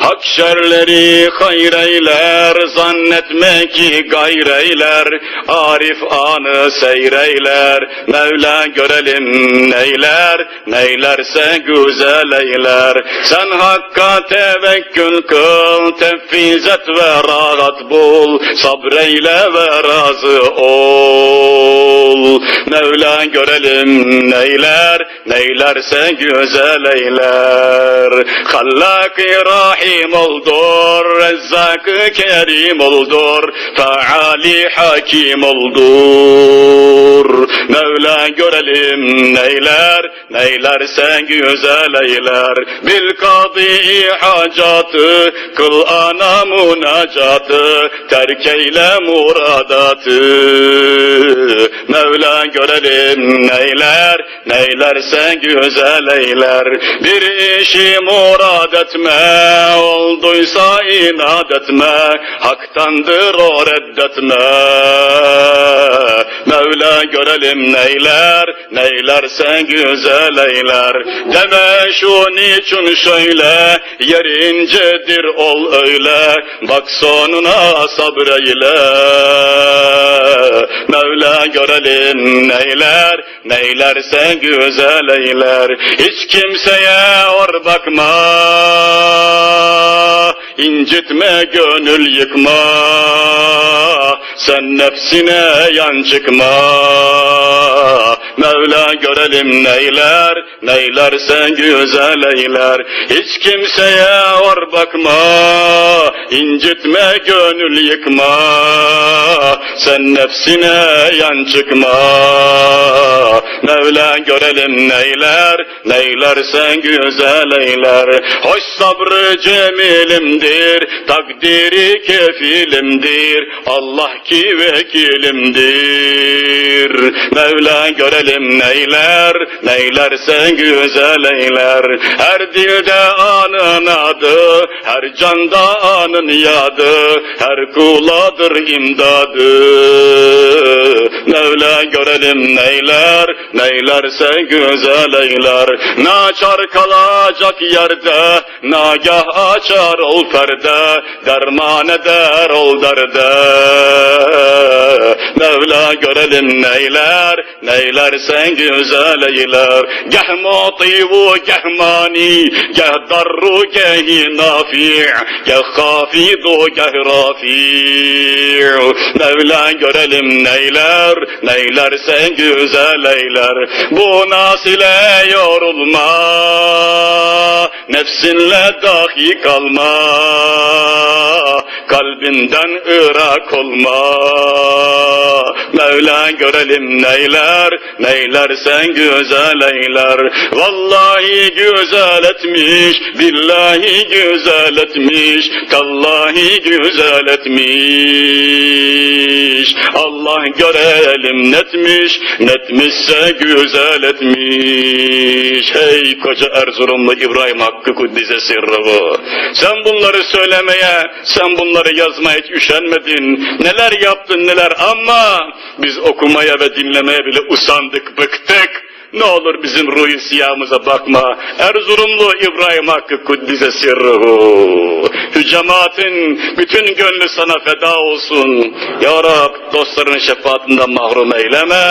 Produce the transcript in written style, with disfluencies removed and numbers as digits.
Hak şerleri hayreyler, zannetme ki gayreyler. Arif anı seyreyler, Mevla görelim neyler, neylerse güzel eyler. Sen hakka tevekkül kıl, tefvizet ve rahat bul, sabreyle ve razı ol. Mevla görelim neyler, neylerse güzel eyler. Hallak-ı Rahim oldur, Rezzak-ı Kerim oldur, Feali Hakim oldur. Mevla görelim neyler, neylerse güzel eyler. Bil kadı-i hacatı, kıl ana münacatı, terk eyle muradatı. Mevla görelim neyler, neylerse güzel eyler. Bir işi murad etme, olduysa inat etme, haktandır o reddetme. Mevla görelim neyler, neylerse güzel eyler. Deme şu niçin şöyle, yerincedir ol öyle, bak sonuna sabreyle. Mevla görelim neyler, neylerse güzel eyler. Hiç kimseye or bakma, incitme gönül yıkma, sen nefsine yan çıkma. Mevla görelim neyler, neylerse güzel eyler. Hiç kimseye or bakma, incitme gönül yıkma, sen nefsine yan çıkma. Mevla görelim neyler, neylerse güzel eyler. Hoş sabrı cemilimdir, takdiri kefilimdir, Allah ki vekilimdir. Mevla görelim neyler, neylerse güzel eyler. Her dilde anın adı, her canda anın yadı, her kuladır imdadı. Mevla görelim neyler, neylerse güzel eyler. Naçar kalacak yerde, nagah açar ol perde, derman eder ol derde. Mevla görelim neyler, neylerse güzel eyler. Geh mativu geh mani, geh darru geh nafi', geh hafidu geh rafi'. Mevla görelim neyler, neylerse güzel eyler. Bu nasile yorulma, nefsinle dahi kalma, kalbinden ırak olma. Mevla görelim neyler, neylerse güzel eyler. Vallahi güzel etmiş, billahi güzel etmiş, tallahi güzel etmiş. Allah görelim netmiş, netmişse güzel etmiş. Hey koca Erzurumlu İbrahim Hakkı Kuddise Sirruhu, sen bunları söylemeye, sen bunları yazmaya hiç üşenmedin. Neler yaptın neler, ama biz okumaya ve dinlemeye bile usandık, bıktık. Ne olur bizim ruh-i siyahımıza bakma. Erzurumlu İbrahim Hakkı Kuddise Sirruhu, cemaatin bütün gönlü sana feda olsun. Ya Rab, dostların şefaatinden mahrum eyleme.